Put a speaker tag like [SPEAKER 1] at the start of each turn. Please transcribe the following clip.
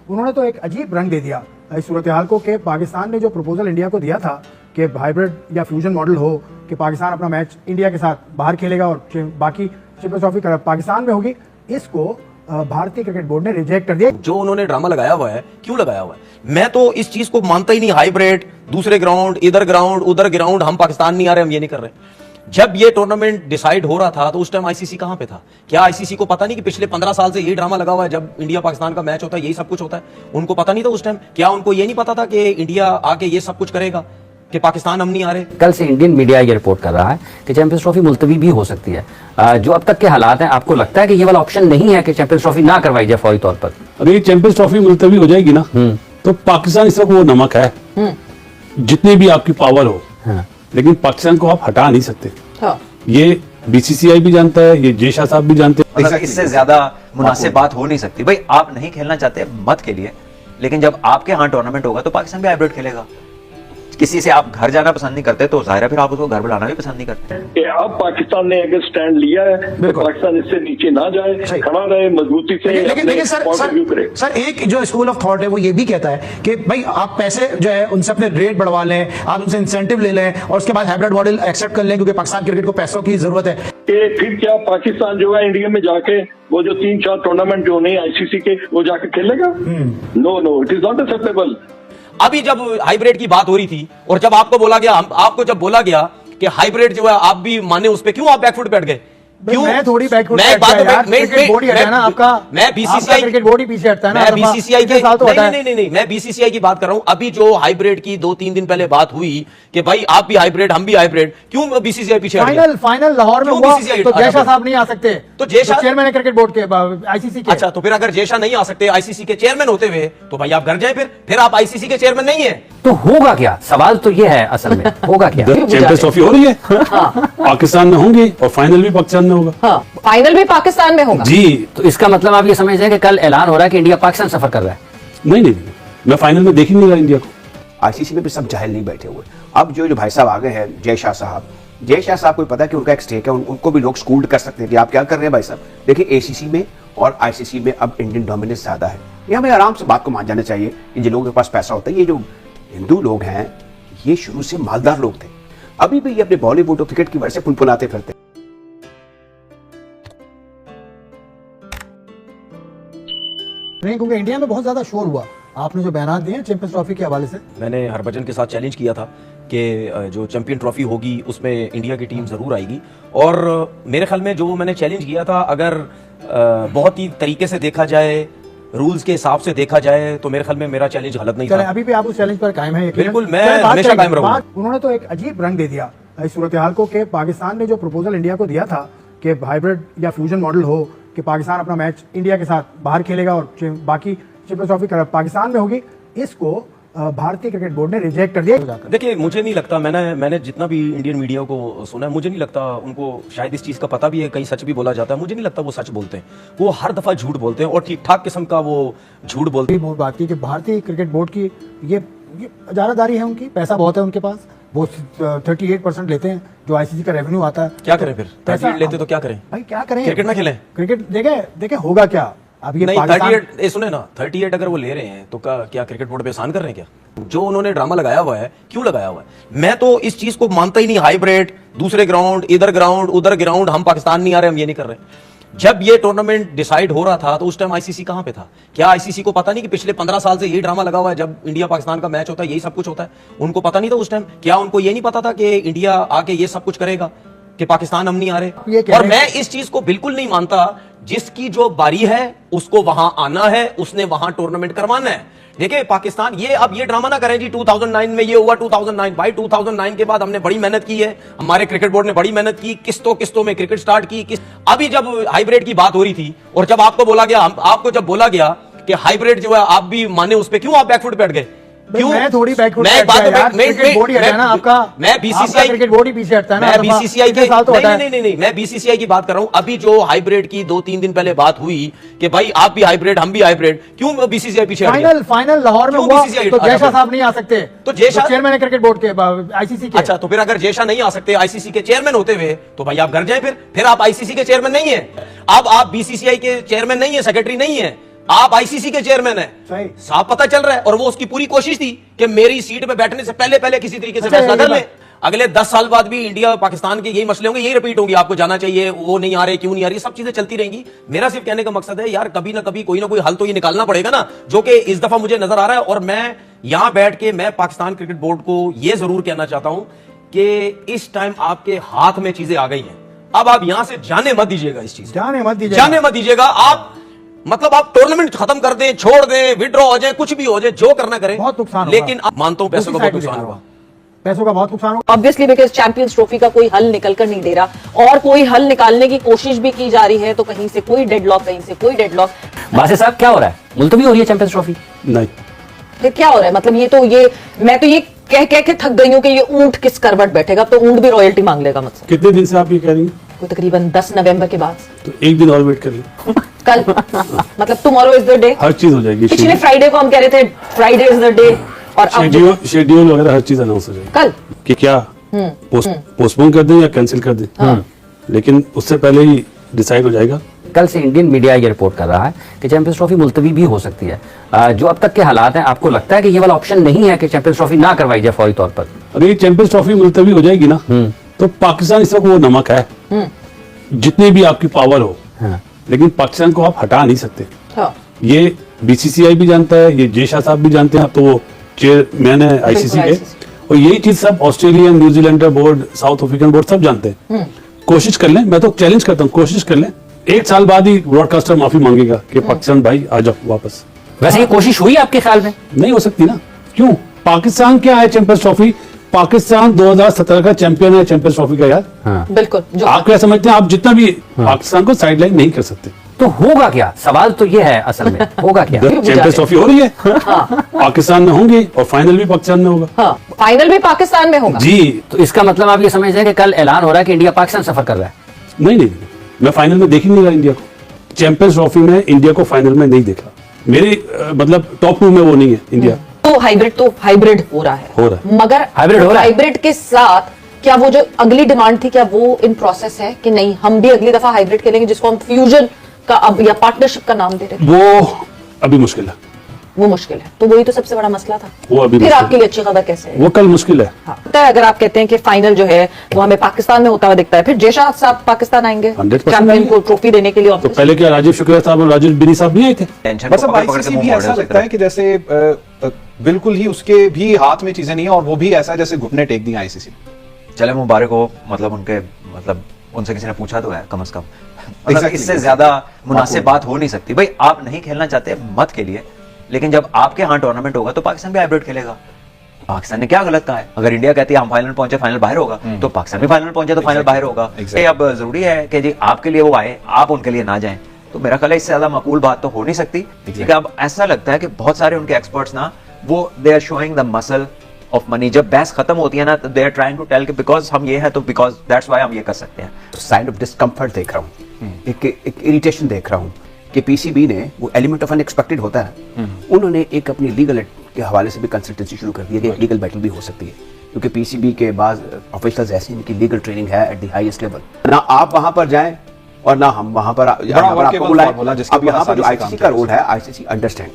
[SPEAKER 1] उन्होंने तो एक अजीब रंग दे दिया इस सूरत हाल को कि पाकिस्तान ने जो प्रपोजल इंडिया को दिया था कि हाइब्रिड या फ्यूजन मॉडल हो कि पाकिस्तान अपना मैच इंडिया के साथ बाहर खेलेगा और बाकी चैंपियंस ट्रॉफी पाकिस्तान में होगी, इसको भारतीय क्रिकेट बोर्ड ने रिजेक्ट कर दिया।
[SPEAKER 2] जो उन्होंने ड्रामा लगाया हुआ है, क्यों लगाया हुआ है? मैं तो इस चीज को मानता ही नहीं। हाइब्रिड, दूसरे ग्राउंड, इधर ग्राउंड, उधर ग्राउंड, हम पाकिस्तान नहीं आ रहे, हम ये नहीं कर रहे। जब ये टूर्नामेंट डिसाइड हो रहा था तो उस टाइम आईसीसी कहां पे था? क्या आईसीसी को पता नहीं कि पिछले 15 साल से यही ड्रामा लगा हुआ है? जब इंडिया पाकिस्तान का मैच होता है यही सब कुछ होता है। उनको पता नहीं था उस टाइम? क्या उनको ये नहीं पता था कि इंडिया आके ये सब कुछ करेगा, कि पाकिस्तान हम नहीं आ रहे?
[SPEAKER 3] कल से इंडियन मीडिया ये रिपोर्ट कर रहा है कि चैंपियंस ट्रॉफी मुलतवी भी हो सकती है। जो अब तक के हालात हैं, आपको लगता है कि ये वाला ऑप्शन नहीं है कि चैंपियंस ट्रॉफी ना करवाई जाए फौरी तौर पर?
[SPEAKER 4] अगर ये चैंपियंस ट्रॉफी मुलतवी हो जाएगी ना, तो पाकिस्तान इस वक्त वो नमक है, जितनी भी आपकी पावर हो, लेकिन पाकिस्तान को आप हटा नहीं सकते। ये बीसीसीआई भी जानता है, ये जय शाह साहब भी जानते हैं।
[SPEAKER 5] मतलब इससे ज्यादा मुनासिब बात हो नहीं सकती। भाई आप नहीं खेलना चाहते मत खेलिए, लेकिन जब आपके यहाँ टूर्नामेंट होगा तो पाकिस्तान भी हाइब्रिड खेलेगा। किसी से आप घर जाना पसंद नहीं करते तो जाहिर है फिर आप उसको घर बुलाना भी पसंद नहीं करते।
[SPEAKER 6] अब पाकिस्तान ने अगर स्टैंड लिया है तो पाकिस्तान इससे नीचे ना जाए, खड़ा रहे, मजबूती से
[SPEAKER 1] लेकिन सर एक जो स्कूल ऑफ थॉट है वो ये भी कहता है कि भाई आप पैसे जो है उनसे अपने रेट बढ़वा लें, आप उनसे इंसेंटिव ले लें और उसके बाद हाइब्रिड मॉडल एक्सेप्ट कर लें, क्योंकि पाकिस्तान क्रिकेट को पैसों की जरूरत है।
[SPEAKER 6] फिर क्या पाकिस्तान जो है इंडिया में जाके वो जो 3-4 टूर्नामेंट जो नहीं आईसीसी के वो जाके खेलेगा? No, it is not acceptable.
[SPEAKER 2] अभी जब हाइब्रिड की बात हो रही थी और जब आपको बोला गया, आपको जब बोला गया कि हाइब्रिड जो है आप भी माने, उस पे क्यों आप बैकफुट बैठ गए? क्यों?
[SPEAKER 1] मैं थोड़ी बैकफुट
[SPEAKER 2] मैं
[SPEAKER 1] बीसीसीआई क्रिकेट बोर्ड ही पीछे हटता है ना।
[SPEAKER 2] मैं बीसीसीआई की नहीं, मैं बीसीसीआई की बात कर रहा हूं। अभी जो हाइब्रिड की 2-3 दिन पहले बात हुई कि भाई आप भी हाइब्रिड, हम भी हाइब्रिड, क्यों बीसीसीआई पीछे हट गया?
[SPEAKER 1] फाइनल लाहौर में हुआ तो जय शाह साहब नहीं आ सकते,
[SPEAKER 2] तो जय शाह
[SPEAKER 1] चेयरमैन है क्रिकेट बोर्ड के, आईसीसी के।
[SPEAKER 2] अच्छा, तो फिर अगर जय शाह नहीं आ सकते आईसीसी के चेयरमैन होते हुए, तो भाई आप घर जाए, फिर आप आईसीसी के चेयरमैन नहीं है
[SPEAKER 3] तो होगा क्या? सवाल तो ये है असल में, होगा क्या?
[SPEAKER 4] चैंपियंस ट्रॉफी हो रही है, पाकिस्तान में होंगी और फाइनल भी पाकिस्तान में होगा।
[SPEAKER 7] फाइनल भी पाकिस्तान में होगा
[SPEAKER 4] जी।
[SPEAKER 3] तो इसका मतलब आप ये समझ रहे हैं कि कल ऐलान हो रहा है कि इंडिया पाकिस्तान सफर कर रहा है?
[SPEAKER 4] नहीं, मैं फाइनल में देख ही नहीं रहा इंडिया को।
[SPEAKER 8] आईसीसी में भी सब जाहिल नहीं बैठे हुए। अब जो भाई साहब आ गए हैं, जय शाह साहब को पता है कि उनका एक स्टेक है, उनको भी लोग स्कूल्ड कर सकते हैं कि आप क्या कर रहे हैं भाई साहब। देखिए, एसीसी में और आईसीसी में अब इंडियन डोमिनेंस ज्यादा है। ये हमें आराम से बात को मान जाना चाहिए। जिन लोगों के पास पैसा होता है, ये जो हिंदू लोग हैं, ये शुरू से मालदार लोग थे, अभी भी ये अपने बॉलीवुड और क्रिकेट की वजह से फुनफुनाते फिरते।
[SPEAKER 1] नहीं, क्योंकि इंडिया में बहुत ज्यादा शोर हुआ आपने जो बयान दिए चैंपियंस ट्रॉफी के हवाले से।
[SPEAKER 2] मैंने हरभजन के साथ चैलेंज किया था कि जो चैंपियन ट्रॉफी होगी उसमें इंडिया की टीम जरूर आएगी, और मेरे ख्याल में जो मैंने चैलेंज किया था, अगर बहुत ही तरीके से देखा जाए, रूल्स के हिसाब से देखा जाए, तो मेरे ख्याल में मेरा चैलेंज गलत नहीं था।
[SPEAKER 1] अभी भी आप उस चैलेंज पर कायम है?
[SPEAKER 2] बिल्कुल, मैं हमेशा कायम रहूंगा।
[SPEAKER 1] उन्होंने तो एक अजीब रंग दे दिया इस सूरत हाल को कि पाकिस्तान ने जो प्रपोजल इंडिया को दिया था कि हाइब्रिड या फ्यूजन मॉडल हो कि पाकिस्तान अपना मैच इंडिया के साथ बाहर खेलेगा और बाकी चैंपियंस ट्रॉफी पाकिस्तान में होगी, इसको भारतीय क्रिकेट बोर्ड ने रिजेक्ट कर दिया।
[SPEAKER 2] देखिए, मुझे नहीं लगता, मैंने जितना भी इंडियन मीडिया को सुना है, मुझे नहीं लगता उनको शायद इस चीज का पता भी है, कहीं सच भी बोला जाता है, मुझे नहीं लगता वो सच बोलते हैं। वो हर दफा झूठ बोलते हैं और ठीक ठाक किस्म का वो झूठ बोलते हैं।
[SPEAKER 1] बात की कि भारतीय क्रिकेट बोर्ड की ये इजारादारी है, उनकी पैसा बहुत है उनके पास, वो 38% लेते हैं जो आईसीसी का रेवेन्यू आता है।
[SPEAKER 2] क्या करें फिर? 38 लेते तो क्या करें
[SPEAKER 1] भाई? क्या करें?
[SPEAKER 2] क्रिकेट ना खेलें?
[SPEAKER 1] क्रिकेट देखे होगा क्या? अब ये
[SPEAKER 2] नहीं, 38 सुने ना, 38 अगर वो ले रहे हैं तो क्या क्रिकेट बोर्ड पे एहसान कर रहे हैं क्या? जो उन्होंने ड्रामा लगाया हुआ है, क्यों लगाया हुआ है? मैं तो इस चीज को मानता ही नहीं। हाइब्रिड, दूसरे ग्राउंड, इधर ग्राउंड, उधर ग्राउंड, हम पाकिस्तान नहीं आ रहे, हम ये नहीं कर रहे। जब ये टूर्नामेंट डिसाइड हो रहा था तो उस टाइम आईसीसी कहां पे था? क्या आईसीसी को पता नहीं कि पिछले 15 साल से यही ड्रामा लगा हुआ है? जब इंडिया पाकिस्तान का मैच होता है यही सब कुछ होता है। उनको पता नहीं था उस टाइम? क्या उनको ये नहीं पता था कि इंडिया आके ये सब कुछ करेगा, कि पाकिस्तान हम नहीं आ रहे? और मैं इस चीज को बिल्कुल नहीं मानता। जिसकी जो बारी है उसको वहां आना है, उसने वहां टूर्नामेंट करवाना है। देखिए, पाकिस्तान ये ड्रामा ना करें जी 2009 में ये हुआ। 2009 भाई, 2009 के बाद हमने बड़ी मेहनत की है, हमारे क्रिकेट बोर्ड ने बड़ी मेहनत की, किस्तों में क्रिकेट स्टार्ट की। अभी जब हाइब्रिड की बात हो रही थी और जब आपको बोला गया कि हाइब्रिड जो है आप भी माने, उस पे क्यों आप बैकफुट बैठ गए? क्यों?
[SPEAKER 1] मैं थोड़ी बैकफुट
[SPEAKER 2] मैं
[SPEAKER 1] बीसीसीआई क्रिकेट बोर्ड ही पीछे हटता है ना।
[SPEAKER 2] मैं बीसीसीआई मैं बीसीसीआई की बात कर रहा हूं। अभी जो हाइब्रिड की 2-3 दिन पहले बात हुई कि भाई आप भी हाइब्रिड, हम भी हाइब्रिड, क्यों बीसीसीआई पीछे?
[SPEAKER 1] फाइनल लाहौर में हुआ तो जय शाह साहब नहीं आ सकते, तो जय शाह चेयरमैन है क्रिकेट बोर्ड के, आईसीसी के।
[SPEAKER 2] अच्छा, तो फिर अगर जय शाह नहीं आ सकते आईसीसी के चेयरमैन होते हुए, तो भाई आप घर जाए, फिर आप आईसीसी के चेयरमैन नहीं है। अब आप बीसीसीआई के चेयरमैन नहीं है, सेक्रेटरी नहीं है, आप आईसीसी के चेयरमैन हैं,
[SPEAKER 1] सही।
[SPEAKER 2] साफ पता चल रहा है। और वो उसकी पूरी कोशिश थी कि मेरी सीट पे बैठने से पहले पहले किसी तरीके से
[SPEAKER 1] अच्छा,
[SPEAKER 2] फैसला
[SPEAKER 1] ये
[SPEAKER 2] कर ले।
[SPEAKER 1] बात-
[SPEAKER 2] अगले 10 साल बाद भी इंडिया पाकिस्तान के यही मसले होंगे, यही रिपीट होंगी, आपको जाना चाहिए, वो नहीं आ रहे, क्यों नहीं आ रही, सब चीजें चलती रहेंगी। मेरा सिर्फ कहने का मकसद है यार, कभी ना कभी कोई ना कोई हल तो ये निकालना पड़ेगा ना, जो कि इस दफा मुझे नजर आ रहा है। और मैं यहां बैठ के मैं पाकिस्तान क्रिकेट बोर्ड को यह जरूर कहना चाहता हूं कि इस टाइम आपके हाथ में चीजें आ गई हैं। अब आप यहां से जाने मत दीजिएगा, इस चीज
[SPEAKER 1] जाने मत दीजिएगा।
[SPEAKER 2] जाने मत दीजिएगा। आप मतलब आप टूर्नामेंट खत्म कर दें, छोड़ दें, विड्रॉ हो जाए, कुछ भी हो जाए, जो करना करें,
[SPEAKER 1] बहुत नुकसान होगा।
[SPEAKER 2] लेकिन आप मानता हूं पैसों का
[SPEAKER 1] दूसरी
[SPEAKER 2] बहुत
[SPEAKER 1] साइड भी
[SPEAKER 2] नुकसान
[SPEAKER 1] देखा
[SPEAKER 2] होगा।
[SPEAKER 1] पैसों का बहुत नुकसान होगा।
[SPEAKER 7] ऑब्वियसली बिकॉज चैंपियंस ट्रॉफी का कोई हल निकल कर नहीं दे रहा, और कोई हल निकालने की कोशिश भी की जा रही है, तो कहीं से कोई डेडलॉक, कहीं से कोई डेडलॉक।
[SPEAKER 3] बासित साहब क्या हो रहा है? मुलतवी हो रही है चैंपियंस ट्रॉफी?
[SPEAKER 4] नहीं,
[SPEAKER 7] फिर क्या हो रहा है? मतलब मैं तो ये कह कह के थक गई हूं कि ये ऊंट किस करवट बैठेगा, अब तो ऊंट भी रॉयल्टी मांग लेगा मुझसे।
[SPEAKER 4] कितने दिन से आप ये कह रही हैं?
[SPEAKER 7] कोई तकरीबन 10 नवंबर के बाद।
[SPEAKER 4] तो एक दिन और वेट करिए,
[SPEAKER 7] कल मतलब टुमारो इज द डे।
[SPEAKER 4] हर चीज हो जाएगी।
[SPEAKER 7] पिछले फ्राइडे को हम कह रहे थे फ्राइडे इज द डे, और अब
[SPEAKER 4] शेड्यूल वगैरह हर चीज अनाउंस हो जाएगी
[SPEAKER 7] कल
[SPEAKER 4] कि क्या पोस्टपोन कर दें या कैंसिल कर दें, लेकिन उससे पहले ही डिसाइड हो जाएगा।
[SPEAKER 3] कल से इंडियन मीडिया ये रिपोर्ट कर रहा है कि चैंपियंस ट्रॉफी मुलतवी भी हो सकती है। जो अब तक के हालात हैं, आपको लगता है कि ये वाला ऑप्शन नहीं है कि चैंपियंस ट्रॉफी ना करवाई जाए फौरी तौर पर?
[SPEAKER 4] अगर ये चैंपियंस ट्रॉफी मुलतवी हो जाएगी ना, तो पाकिस्तान इस वक्त वो नमक है, जितनी भी आपकी पावर हो, लेकिन पाकिस्तान को आप हटा नहीं सकते।
[SPEAKER 7] हाँ,
[SPEAKER 4] ये बीसीसीआई भी जानता है, ये जय शाह साहब भी जानते हैं, अब तो वो चेयरमैन है आईसीसी के, और यही चीज सब Australian, New Zealander board, south African board सब जानते हैं। कोशिश कर लें, मैं तो चैलेंज करता हूँ, कोशिश कर लें, 1 साल बाद ही ब्रॉडकास्टर माफी मांगेगा कि पाकिस्तान भाई आ जाओ वापस।
[SPEAKER 3] वैसे ये कोशिश हुई आपके ख्याल में?
[SPEAKER 4] नहीं हो सकती ना, क्यों? पाकिस्तान क्या है चैंपियंस ट्रॉफी? पाकिस्तान 2017 का चैंपियन है चैंपियंस ट्रॉफी का यार।
[SPEAKER 7] बिल्कुल। जो
[SPEAKER 4] आप क्या समझते हैं? आप जितना भी पाकिस्तान को साइडलाइन नहीं कर सकते।
[SPEAKER 3] तो होगा क्या? सवाल तो ये है असल में, होगा क्या?
[SPEAKER 4] चैंपियंस ट्रॉफी हो रही है, पाकिस्तान में होंगे, और फाइनल भी पाकिस्तान में होगा।
[SPEAKER 7] हाँ, फाइनल भी पाकिस्तान में होगा।
[SPEAKER 4] जी,
[SPEAKER 3] तो इसका मतलब आप ये समझते हैं कि कल ऐलान हो रहा है कि इंडिया पाकिस्तान सफर कर रहा है?
[SPEAKER 4] नहीं, मैं फाइनल में देख ही नहीं रहा इंडिया को। चैंपियंस ट्रॉफी में इंडिया को फाइनल में नहीं देखा, मेरे मतलब टॉप 2 में वो नहीं है इंडिया।
[SPEAKER 7] तो हाइब्रिड हो रहा है। मगर
[SPEAKER 3] हाइब्रिड हो रहा है।
[SPEAKER 7] हाइब्रिड के साथ क्या वो जो अगली डिमांड थी, क्या वो इन प्रोसेस है कि नहीं हम भी अगली दफा हाइब्रिड खेलेंगे, जिसको हम फ्यूजन का अब या पार्टनरशिप का नाम दे रहे थे?
[SPEAKER 4] वो अभी मुश्किल है,
[SPEAKER 7] वो मुश्किल है। तो वही तो सबसे बड़ा मसला था।
[SPEAKER 4] वो अभी
[SPEAKER 7] फिर
[SPEAKER 4] मुश्किल
[SPEAKER 7] आपके लिए अच्छी खबर कैसे है?
[SPEAKER 4] वो कल मुश्किल है।
[SPEAKER 7] हाँ, तो अगर आप कहते हैं कि फाइनल जो है वो हमें पाकिस्तान में होता हुआ दिखता है, फिर जय शाह साहब पाकिस्तान आएंगे
[SPEAKER 4] 100%
[SPEAKER 7] चैंपियन को ट्रॉफी देने के लिए।
[SPEAKER 4] तो पहले क्या राजीव शुक्ला साहब और राजेश बिनी साहब नहीं आए थे?
[SPEAKER 5] टेंशन
[SPEAKER 9] बस
[SPEAKER 5] को
[SPEAKER 9] अब
[SPEAKER 5] पकड़ पकड़ के
[SPEAKER 9] आईसीसी
[SPEAKER 5] मुंह
[SPEAKER 9] भी
[SPEAKER 5] मोड़
[SPEAKER 9] ऐसा
[SPEAKER 5] रहे हो
[SPEAKER 9] लगता है कि जैसे बिल्कुल ही उसके भी हाथ में चीजें नहीं है, और वो भी ऐसा है जैसे घुटने टेक दिए आईसीसी।
[SPEAKER 5] चले मुबारक हो, मतलब उनके मतलब उनसे किसी ने पूछा तो है कम से कम। मतलब
[SPEAKER 9] Exactly,
[SPEAKER 5] इससे ज्यादा मुनासिब बात हो नहीं सकती। भाई आप नहीं खेलना चाहते मत खेलिए, लेकिन जब आपके यहाँ टूर्नामेंट होगा तो पाकिस्तान भी हाइब्रिड खेलेगा। पाकिस्तान ने क्या गलत कहा है? अगर इंडिया कहती है हम फाइनल पहुंचे, फाइनल बाहर होगा, तो पाकिस्तान भी फाइनल पहुंचे तो फाइनल बाहर होगा। ये अब जरूरी है कि जी आपके लिए वो आए, आप उनके लिए ना जाएं। तो मेरा ख्याल है इससे ज्यादा मकबूल बात तो हो नहीं सकती। क्योंकि अब ऐसा लगता है कि बहुत सारे उनके एक्सपर्ट्स ना वो they are showing the muscle of money. जब बहस खत्म होती है ना, तो they are trying to tell कि बिकॉज हम ये है तो बिकॉज दैट्स व्हाई हम ये कर सकते हैं।
[SPEAKER 8] साइड ऑफ डिस्कम्फर्ट देख रहा हूँ, एक इरिटेशन देख रहा हूँ कि पीसीबी ने वो एलिमेंट ऑफ अनएक्सपेक्टेड होता है, उन्होंने एक अपनी लीगल के हवाले से भी कंसल्टेंसी शुरू कर दी है कि लीगल बैटल भी हो सकती है, क्योंकि पीसीबी के बाद ऑफिशियल्स ऐसे हैं कि लीगल ट्रेनिंग है एट द हाईएस्ट लेवल। ना आप वहां पर जाएं और ना हम वहां पर
[SPEAKER 9] workable formula जिसके
[SPEAKER 8] अब यहाँ
[SPEAKER 9] ऊपर
[SPEAKER 8] पर जो
[SPEAKER 9] आसानी से
[SPEAKER 8] आईसीसी
[SPEAKER 9] काम
[SPEAKER 8] का
[SPEAKER 9] किया
[SPEAKER 8] रोल है, आईसीसी अंडरस्टैंड